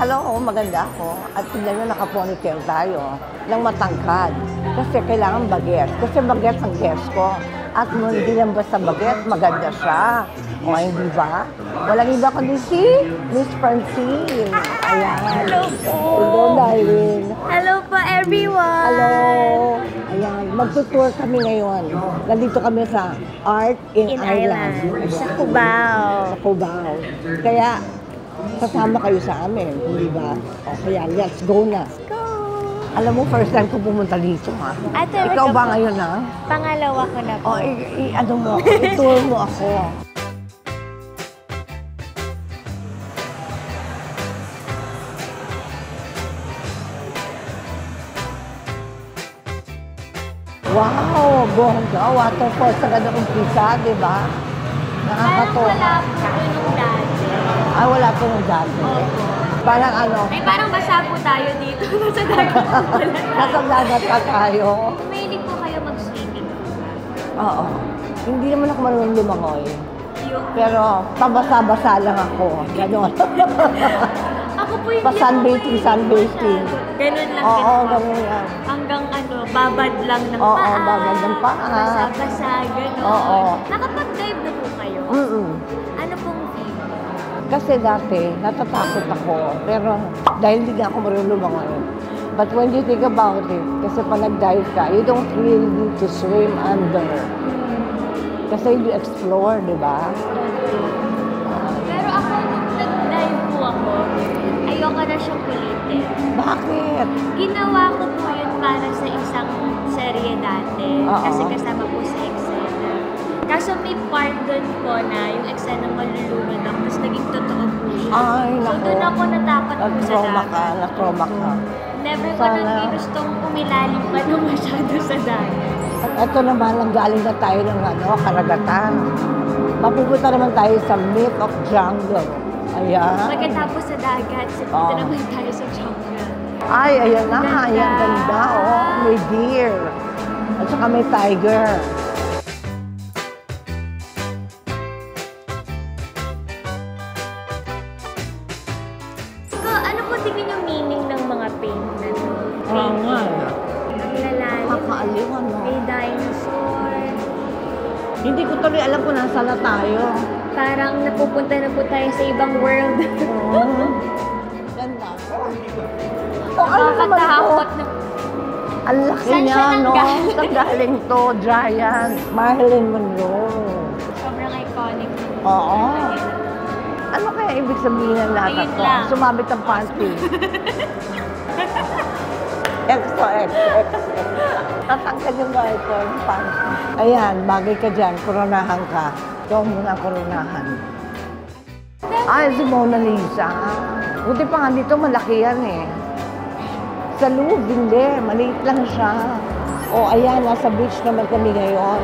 akala ko maganda ako. At tignan nyo, naka-ponytail tayo ng matangkad. Kasi kailangan baget. Kasi baget ang guest ko. At hindi lang basta baget, maganda siya. O hindi ba? Walang iba kundi si Miss Francine. Ayan. Hello po. Hello, Darwin. Hello po, everyone. Hello. Ayan, magtutour kami ngayon. Nandito kami sa Art in Ireland. Sa Cubao. Sa Cubao. Kaya, kasama kayo sa amin, hindi ba? O kaya, let's go na. Go. Alam mo, first time ko pumunta dito, ha? Talaga Ikaw ba po? ngayon, ha? Pangalawa ko na po. O, ano mo, i-tour mo ako. Wow, bongga, waterfall sa ganda umpisa, di ba? Parang Nakakatuwa. wala po nung dati. Ay, wala po nung dati. Parang ano, Ay, parang basa po tayo dito. Nasa dagat po pala tayo. nasa dagat pa tayo. Mahilig po kayo mag-swimming. Oo. Hindi naman ako marunong lumangoy. Yung... Pero pabasa-basa lang ako. Ganon. Ako po yung... Pa-sunbathing, sunbathing. Ganun lang Oo, din po. ganun yan. Hanggang ano, babad lang ng Oo, paa. babad ng paa. Basa-basa, gano'n. Oo. Nakapag-dive na po kayo? Ano pong view? Kasi dati, natatakot ako. Pero dahil hindi na ako marunong lumangoy. But when you think about it, kasi pag nag-dive ka, you don't really need to swim under. Kasi you explore, di ba? Pero ako, nung nag-dive po ako, ayoko na siyang ulitin. Bakit? Ginawa ko po yun para sa isang serye dati. Oo. Kasi kasama po sa eksena. Kaso may part doon po na yung eksena malulunod ako, tapos naging totoo po siya. Ay, So naku. doon ako natakot po sa Na-trauma ka, dagat. na-trauma ka. Never ko Sana. nang gustong umilalim pa nung masyado sa dagat. Ito naman, ang galing na tayo ng karagatan. Mapupunta naman tayo sa Myth of Jungle. Ayan. Pagkatapos sa dagat, Oo. naman tayo sa jungle. Ay, ayan na. Ganda. Ayan, ganda. Oh, may deer. At saka may tiger. So, ano po tingin yung meaning ng mga paint na to? Oo nga. Ang lalalim. Kakaaliw, ano? May dinosaur. Hindi ko tuloy alam kung nasa na tayo. Parang napupunta na po tayo sa ibang world. Oo. Ganda. Oh, ano naman to? Nakakatakot na. Ang laki Saan niya, siya no? nanggaling? Saan galing to? Giant. Marilyn Monroe. Sobrang iconic. Oo. Ano kaya ibig sabihin ng lahat Ayun to? lang. Sumabit ang panty. Extra, extra. Tatanggal yung ito, yung panty. Ayan, bagay ka dyan. Koronahan ka. Ikaw muna ang koronahan. Ay, si Mona Lisa. Buti pa nga dito, malaki yan eh. Sa Louvre, hindi. Maliit lang siya. O, ayan, nasa beach naman kami ngayon.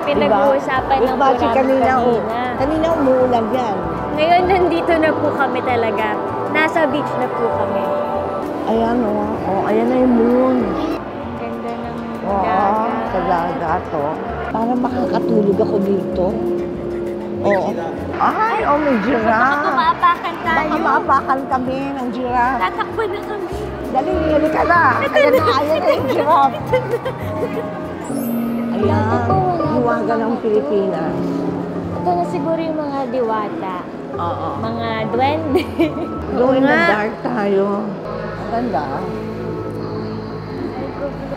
Pinag-uusapan lang po namin kanina. Kanina umuulan yan. Ngayon, nandito na po kami talaga. Nasa beach na po kami. Ayan o. Oh, ayan na yung moon. Ganda ng Oo, dagat. sa dagat o. Parang makakatulog ako dito. Oo. Ay, oh, may Baka giraffe. maapakan tayo. Baka maapakan kami ng giraffe. Tatakbo na kami. Dali, hali ka na. Ayan na yung giraffe. Ayan, hiwaga ng Pilipinas. Ito na siguro yung mga diwata. Oo. Mga duwende. Glow in the dark tayo. Ang ganda.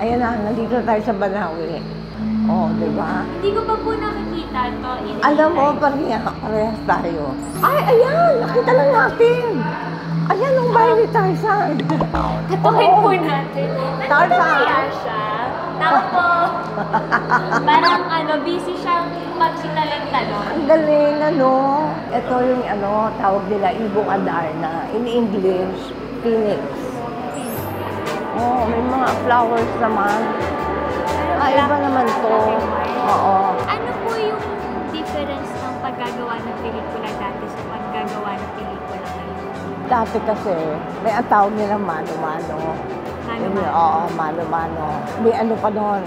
Ayan na, nandito tayo sa Banawi. Oh, di ba? Hindi ko pa po nakikita to. Alam mo, parehas tayo. Ay, ayan! Nakita lang natin! Ayan ang bahay ni Tarzan. Katukin Oo. po natin. Tarzan. Nandito kaya siya. Tao po. Parang busy siyang magsinalagtalon. Ang galing, ano? Ito yung tawag nila, Ibong Adarna. In English, Phoenix. Oh, may mga flowers naman. Ay, iba naman to. Oo. Ano po yung difference ng paggagawa ng pelikula dati sa paggagawa ng pelikula ngayon? Dati kasi, may ang tawag nila mano-mano. Mano-mano. Oo, mano-mano. May ano pa doon,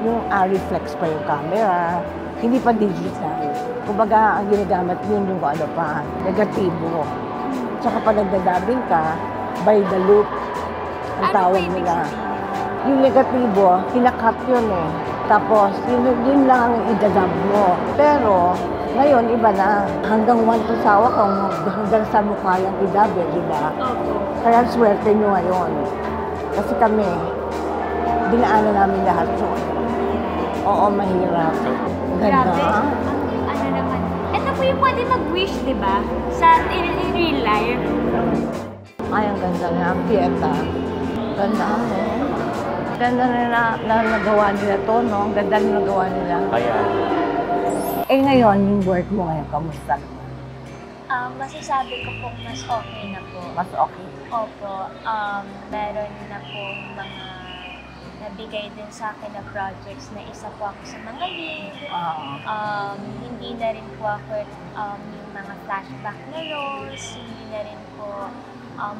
yung reflex pa yung camera. Hindi pa digital. Kumbaga, ang ginagamit yun yung ano pa, negatibo. Tsaka pag nagdadabing ka, by the loop, ang Ano tawag po ibig nila. sabihin? Yung negatibo, kinakat yun eh. Tapos, yun lang ang idadab mo. Pero, ngayon, iba na. Hanggang 1 to sawa ka, hanggang sa mukha yung idab eh, di ba? Opo. Kaya swerte nyo ngayon. Kasi kami, dinaanan namin lahat yun. Oo, mahirap. Ganda. Grabe. Ano naman. Ito po yung pwede mag-wish, di ba? In real life. Ay, ang ganda nga. Ang pieta. Ganda, no? Ganda na nagawa nila to, no? Ang ganda na nagawa nila. Kaya, Eh ngayon, yung work mo ngayon, kamusta naman? Masasabi ko pong mas okay na po. Mas okay? Opo. Meron na pong mga nabigay din sa akin na projects na isa po ako sa mga lead. Hindi na rin po ako yung mga flashback na roles. Hindi na rin po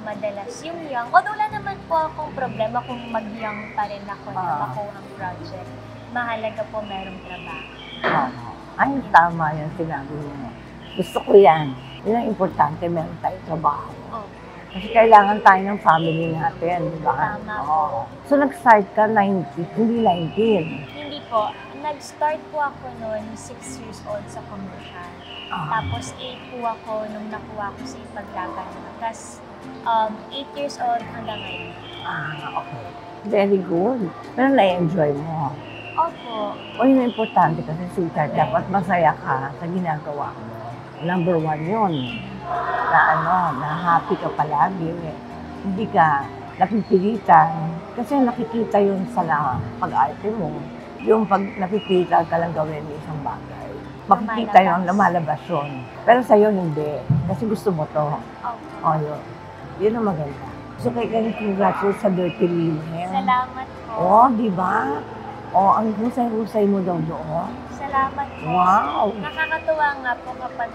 madalas yung young. Although wala naman po akong problema kung mag-young pa rin ako na makuha ang project. Mahalaga po merong trabaho. Ay, tama yan sinabi mo. Gusto ko yan. Yun ang importante, meron tayong trabaho. Opo. Kasi kailangan tayo ng family natin, di ba? Tama Oo. So, nag-start ka 19, hindi 19. Hindi po. Nag-start po ako noon 6 years old sa commercial. Tapos 8 po ako nung nakuha ko sa ipaglaban. Tapos 8 years old hanggang ngayon. Okay. Very good. Pero na-enjoy mo. Opo. O yun ang importante kasi sweetheart, dapat masaya ka sa ginagawa mo. Number 1 yun. Na happy ka palagi. Hindi ka napipilitan. Kasi nakikita yun sa pag-arte mo. Yung pag napipilitan ka lang gawin ng isang bagay. Makikita yun, lumalabas yun. Pero sa'yo hindi. Kasi gusto mo to. Opo. O yun. Yun ang maganda. So kaya congratulations sa Dirty Linen. Salamat po. Oo, di ba? O, ang husay-husay mo daw doon. Salamat po. Wow! Nakakatuwa nga po kapag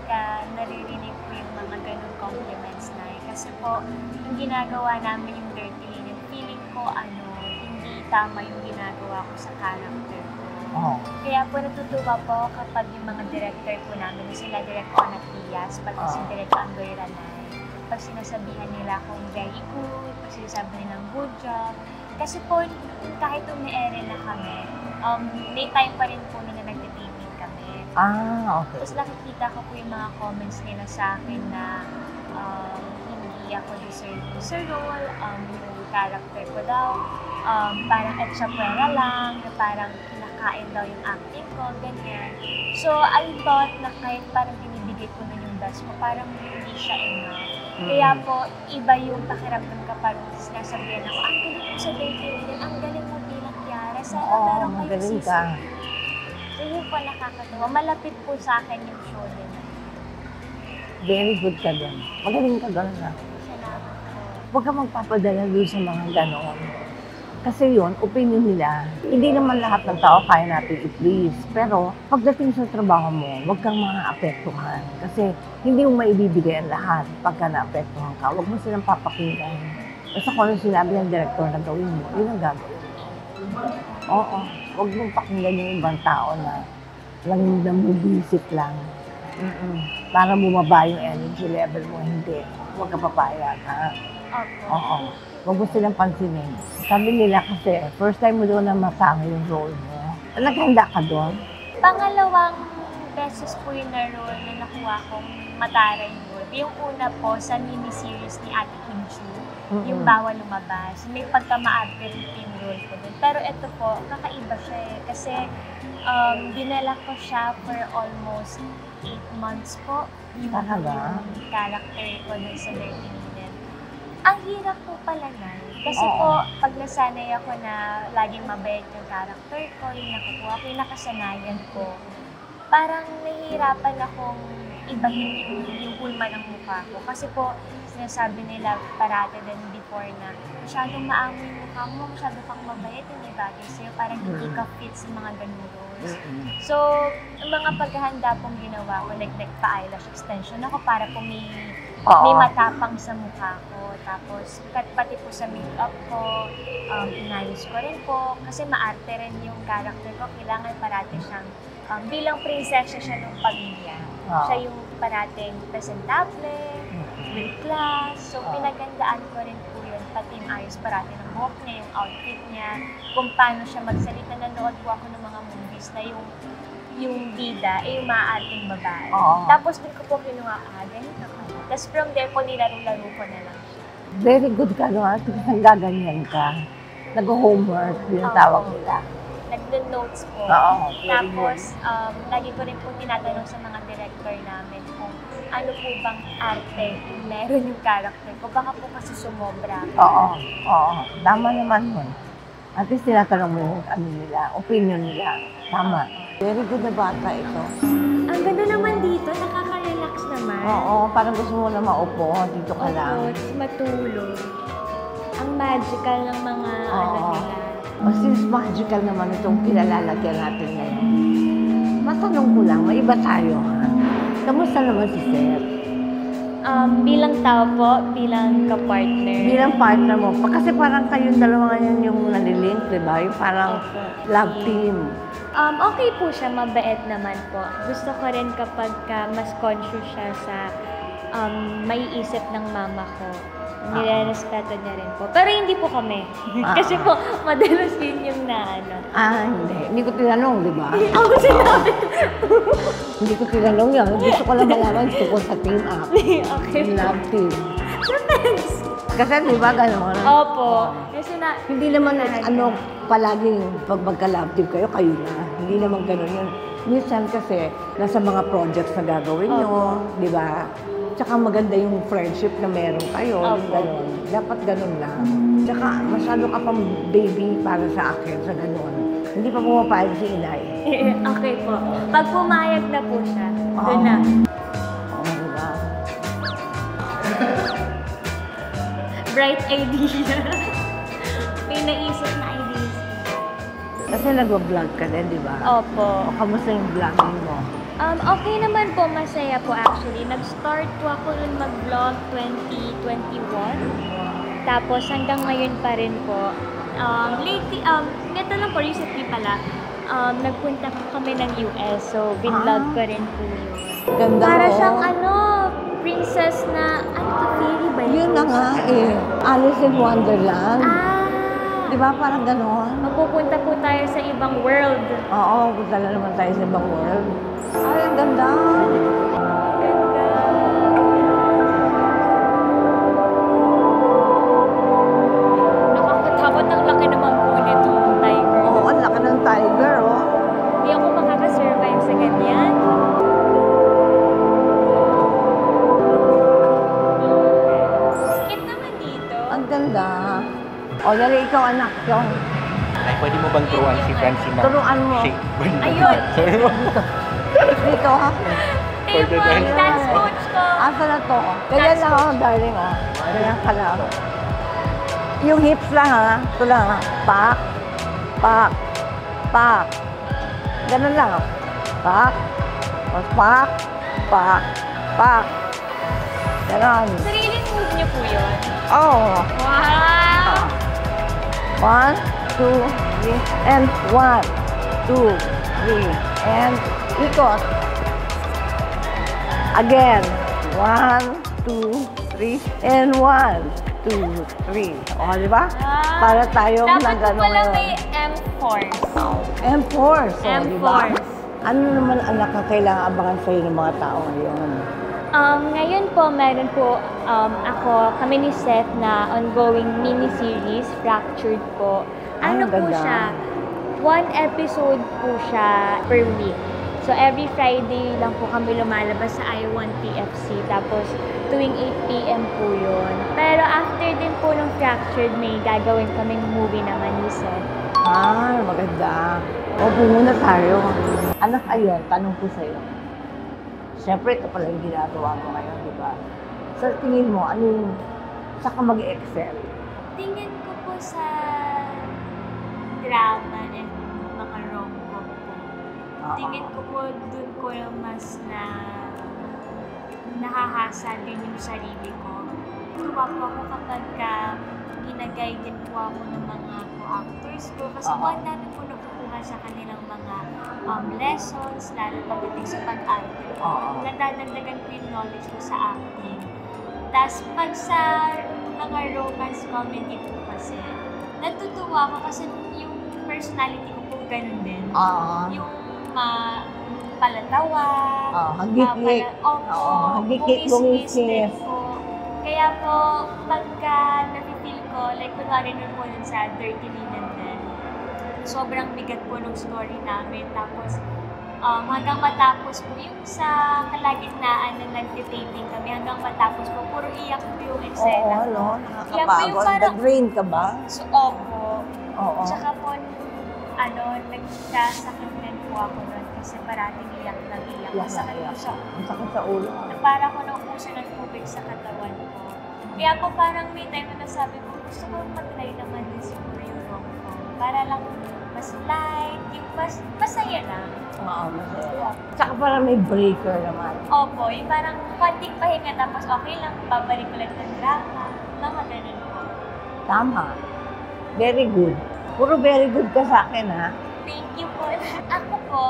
naririnig ko yung mga ganung compliments na kasi po, yung ginagawa namin yung Dirty Linen, feeling ko hindi tama yung ginagawa ko sa character ko. Oh. Kaya po natutuwa po kapag yung mga director po namin, sila Direk Ona Tias, pati si Direk Andoy Ranay, pag sinasabihan nila akong very good, pag sinasabi nilang good job, kasi po, kahit umi-ere na kami, may time pa rin po na nagtitipid kami. Okay. Tapos nakikita ko po yung mga comments nila sa akin na hindi ako deserve sa role, yung character ko daw, parang etsapuera lang, na parang kinakain daw yung acting ko, ganyan. So, I thought na kahit parang binibigay ko na yung best ko, parang hindi siya enough. Kaya po, iba yung pakiramdam kapag sinasabihan ako, ang galing mo sa Dirty Linen, ang galing mo bilang Kiara, sana meron kayong magaling season. ka. So yun po nakakatawa. Malapit po sa akin yung show din. Very good ka doon. Magaling ka doon na. Salamat po. Huwag ka magpapadala doon sa mga gano'n. Kasi yun, opinion nila. Hindi naman lahat ng tao kaya natin i-please. Pero pagdating sa trabaho mo, huwag kang maaapektuhan. Kasi hindi mo maibibigay ang lahat pagka naapektuhan ka. Huwag mo silang papakinggan. Basta kung ano sinabi ng director na gawin mo, yun ang gagawin mo. Oo. Huwag mong pakinggan yung ibang tao na namubisit lang. Para bumaba yung energy level mo. Hindi. Huwag ka papayag, ha? Opo. Oo. Huwag mo silang pansinin. Sabi nila kasi, first time mo doon na matama yung role mo. Naghanda ka doon? Pangalawang beses po yung na-role na nakuha kong matara yung role. Yung una po sa miniseries ni Ate Kim Chu, yung Bawal Lumabas. May pagka-maarte rin yung role ko doon. Pero ito po, kakaiba siya eh. Kasi dinala ko siya for almost 8 months po. Yung character ko dun sa Dirty Linen. Ang hirap po pala na. Kasi po, pag nasanay ako na laging mabait yung character ko, yung nakukuha ko, yung nakasanayan ko, parang nahihirapan akong ibahin yung ulma ng mukha ko. Kasi po, sinasabi nila parate din before na masyadong maamoy yung mukha mo, masyado kang mabait, hindi bagay sa'yo, parang hindi ka fit sa mga ganung roles. So, ang mga paghahanda pong ginawa ko, like nagpa-eyelash extension ako para po may matapang sa mukha ko. Tapos, pati po sa makeup ko, inayos ko rin po. Kasi maarte rin yung character ko. Kailangan parate siyang, bilang prinsesya siya ng pamilya. Siya yung parating presentable, with class. So, pinagandaan ko rin po yun. Pati yung ayos parati ng buhok niya, yung outfit niya, kung paano siya magsalita. Nanood po ako ng mga movies na yung bida, yung maaating babae. Tapos din ko po kinuha, ganito ka. Tapos from there po, nilaro-laro ko na lang siya. Very good ka, no? Nagaganyan ka. Nag-homework, yung tawag nila. Nag-notes po. Tapos, lagi ko rin po tinatanong sa mga director namin kung ano po bang arte meron yung character ko. Baka po kasi sumobra. Oo. Tama naman yun. At least tinatanong mo yung ano nila, opinion nila. Tama. Very good na bata ito. Ang ganda naman dito, nakaka-relax naman. Oo, parang gusto mo na maupo, dito ka lang. Oo, matulog. Ang magical ng mga ano nila. Since magical naman itong kinalalagyan natin ngayon. Matanong ko lang, may iba tayo ha? Kamusta naman si Seth? Bilang tao po, bilang ka-partner. Bilang partner mo, kasi parang kayong dalawa ngayon yung nalilink, di ba? Yung parang love team. Okay po siya, mabait naman po. Gusto ko rin kapag mas conscious siya sa may isip ng mama ko. Nire-respeto niya rin po. Pero hindi po kami. Kasi po, madalas yun yung na ano. Hindi. Hindi ko tinanong, di ba? Ako sinabi. Hindi ko tinanong yan. Gusto ko lang malaman ko sa team up. Okay. Love team. Depends. Kasi di ba gano'n? Opo. Kasi hindi naman palaging pag magka-love team kayo na. Hindi naman gano'n yun. Minsan kasi nasa mga projects na gagawin nyo, di ba? Tsaka maganda yung friendship na meron kayo, yung gano'n. Dapat gano'n lang. Tsaka masyado ka pang baby para sa akin sa gano'n. Hindi pa pumapayag si inay. Okay po. Pag pumayag na po siya, doon na. Diba? Bright idea. May naisip na ideas. Kasi nag-vlog ka din, di ba? Opo. O kamusta yung vlogging mo? Okay naman po, masaya po actually. Nag-start po ako nun mag-vlog 2021. Tapos hanggang ngayon pa rin po. Lately, neto lang po, recently pala, nagpunta kami ng US. So, binvlog ko rin po yun. Ganda Para mo. siyang princess na, fairy ba yun? Yun na nga Alice in Wonderland. Di ba parang gano'n? Magpupunta po tayo sa ibang world. Oo, punta na naman tayo sa ibang world. Ay, ang ganda. Ganda. Nakakatakot, ang laki naman po nitong tiger. Oo, ang laki ng tiger, oh. Hindi ako makakasurvive sa ganyan. Cute naman dito. Ang ganda. O, dali ikaw, anak. Ikaw. Ay, pwede mo bang turuan si Francine na Turuan mo. shake? Ayun. Dito, ha? Ito po, dance coach ko. Asa na to? Ganyan lang, oh, darling, oh. Ganyan ka lang. Yung hips lang, ha? Ito lang, ha? Pak. Pak. Pak. Ganun lang, oh. Pak. Tapos pak. Pak. Pak. Ganon. Sariling move niyo po yun. Oh. Wow! 1, 2, 3, and 1, 2, 3, and ikot. Again. 1, 2, 3, and 1, 2, 3. O, di ba? Para tayong Dapat po pala may M-force. M-force. O, di ba? M-force. Ano naman anak na kailangan abangan sa'yo ng mga tao ngayon? Ngayon po, meron po kami ni Seth na ongoing mini-series, Fractured po. Ano po ganda. siya? 1 episode po siya per week. So, every Friday lang po kami lumalabas sa I1 PFC. Tapos, tuwing 8 p.m. po yun. Pero after din po ng Fractured, may gagawin kaming movie naman ni Seth. Maganda. O, muna tayo. Anak, ayun, tanong ko sa'yo. Siyempre, ito pala yung ginagawa mo ngayon, di ba? Sa tingin mo, ano yung, saan ka mag-excel? Tingin ko po sa drama and mga rom-com po. Tingin ko po dun ko mas nahahasa din yung sarili ko. Tuwa po ako kapag ginagay din po ako ng mga co-actors ko. Kasi ang dami po nakukuha sa kanilang mga lessons, lalo pagdating sa pag-arte. Nadadagdagan ko yung knowledge ko sa acting. Tas pag sa mga romance comedy po kasi, natutuwa ako kasi yung personality ko po ganun din. Yung palatawa, hagikik. Hagikik, din po. Kaya po, pagka napipil ko, like kunwari nun po dun sa Dirty Linen din, sobrang bigat po ng story namin. Tapos, hanggang matapos po, yung sa kalagitnaan na nag-taping kami, hanggang matapos po, puro iyak po yung eksena. Oo, nakakapagod. Na-drain ka ba? So, opo. Oo. Tsaka po, nagkasakit din po ako nun kasi parating iyak ng iyak. Masakit po sa ulo. Masakit sa ulo. Na parang ako naubusan ng tubig sa katawan ko. Kaya po parang may time na nasabi ko, gusto ko mag-try naman din siguro yung rom-com. Para lang mas light, yung masaya lang. Oo, masaya. Tsaka parang may breaker naman. Opo, yung parang konting pahinga tapos okay lang, babalik ulit ng drama. Mga ganun po. Tama. Very good. Puro very good ka sa akin, ha? Thank you po. Ako po,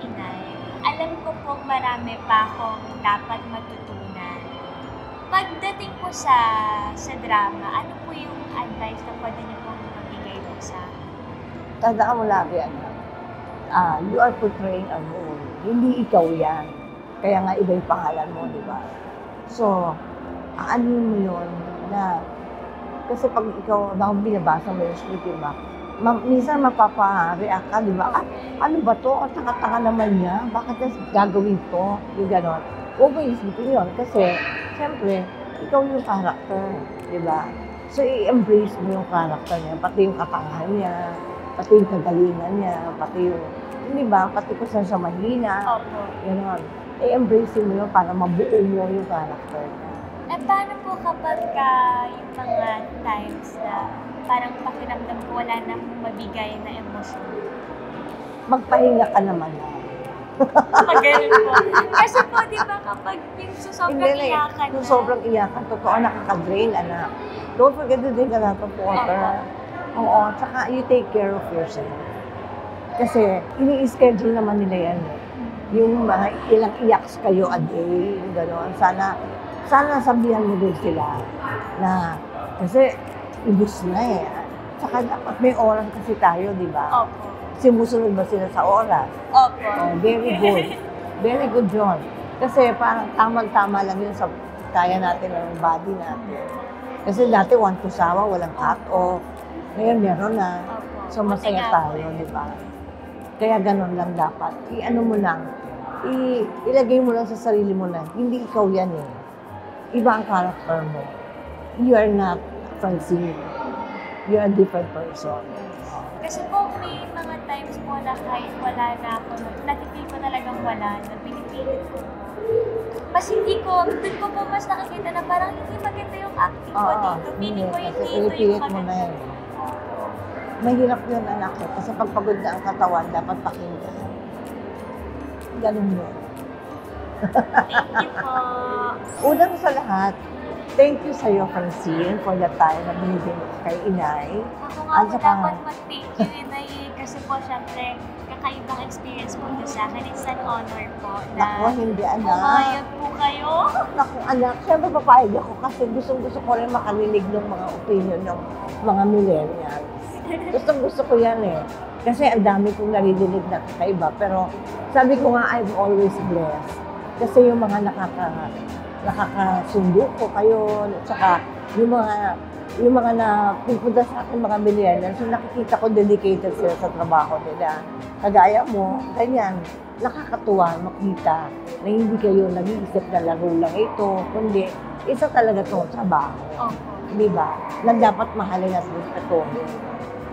Inay, alam ko po marami pa akong dapat matutunan. Pagdating po sa drama, ano po yung advice na pwede niyo pong mabigay po sa akin? Tandaan mo lagi, you are portraying a role. Hindi ikaw yan. Kaya nga iba yung pangalan mo, di ba? So, ano mo yun na, kasi pag ikaw, binabasa mo yung script, di ba? Minsan mapapa-react ka, di ba? Ano ba to? Ang tanga-tanga naman niya. Bakit niya gagawin to? Yung gano'n. Huwag mo isipin yun. Kasi, siyempre, ikaw yung character, di ba? So, i-embrace mo yung character niya. Pati yung katangahan niya, pati yung kagalingan niya, pati yung, di ba? Pati kung saan siya mahina. Opo. Gano'n. I-embrace mo yun para mabuo mo yung character niya. Paano po kapag yung mga times na parang pakiramdam ko wala na akong mabigay na emosyon? Magpahinga ka naman na. Ganun po. Kasi po, di ba kapag yung sobrang iyakan Kung sobrang iyakan, totoo, nakaka-drain, anak. Don't forget to drink a lot of water. Oo, tsaka you take care of yourself. Kasi, ini-schedule naman nila yan eh. Yung mga ilang iyaks kayo a day, yung gano'n. Sana sabihan mo din sila na, kasi ibus na eh. Tsaka dapat may oras kasi tayo, di ba? Opo. Simusunod ba sila sa oras? Opo. Oh, very good. Very good, John. Kasi parang tamang-tama lang yun sa kaya natin ng body natin. Kasi dati one to sawa, walang cut-off. Ngayon meron na. Opo. So masaya tayo, di ba? Kaya ganun lang dapat. I-ano mo lang, ilagay mo lang sa sarili mo na, hindi ikaw yan eh. Iba ang character mo. You are not Francine. You are a different person. Kasi po, may mga times po na kahit wala na ako, natipil ko talagang wala na pinipilit ko. Mas hindi ko, doon ko po mas nakikita na parang hindi maganda yung acting ko dito. Feeling ko yung dito yung mo na yan. Mahirap yun, anak ko. Kasi pag pagod na ang katawan, dapat pakinggan. Ganun yun. Thank you po. Unang sa lahat, thank you sa'yo, Francine, for the time na binigyan mo kay Inay. Ako nga po dapat mag-thank you, Inay. Kasi po, syempre, kakaibang experience po ito sa akin. It's an honor po na Naku, hindi, anak. pumayag po kayo. Naku, anak, syempre papayag ako kasi gusto ko rin makarinig ng mga opinion ng mga millennials. Gusto ko yan eh. Kasi ang dami kong narinig na kakaiba. Pero sabi ko nga, I'm always blessed. Kasi yung mga nakakasundo ko kayo, at saka yung mga napupunta sa akin mga millennials, yung nakikita ko dedicated sila sa trabaho nila. Kagaya mo, ganyan, nakakatuwa makita na hindi kayo nag-iisip na laro lang ito, kundi isa talaga itong trabaho. Di ba? Na dapat mahalin at respetuhin.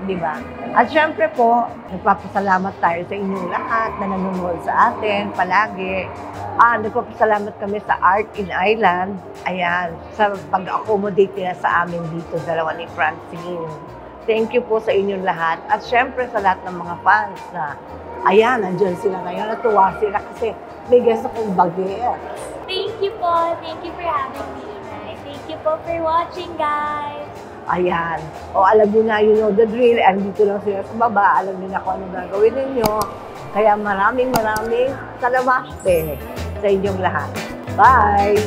Di ba? At syempre po, nagpapasalamat tayo sa inyong lahat na nanonood sa atin palagi. Nagpapasalamat kami sa Art in Island. Ayan, sa pag-accommodate nila sa amin dito, dalawa ni Francine. Thank you po sa inyong lahat. At syempre sa lahat ng mga fans na, ayan, nandiyan sila ngayon. Natuwa sila kasi may guest akong bagets. Thank you po. Thank you for having me, Inay. Thank you po for watching, guys. Ayan. O alam niyo na, you know the drill. Andito lang sila sa baba. Alam niyo na kung ano gagawin ninyo. Kaya maraming salamat sa inyong lahat. Bye!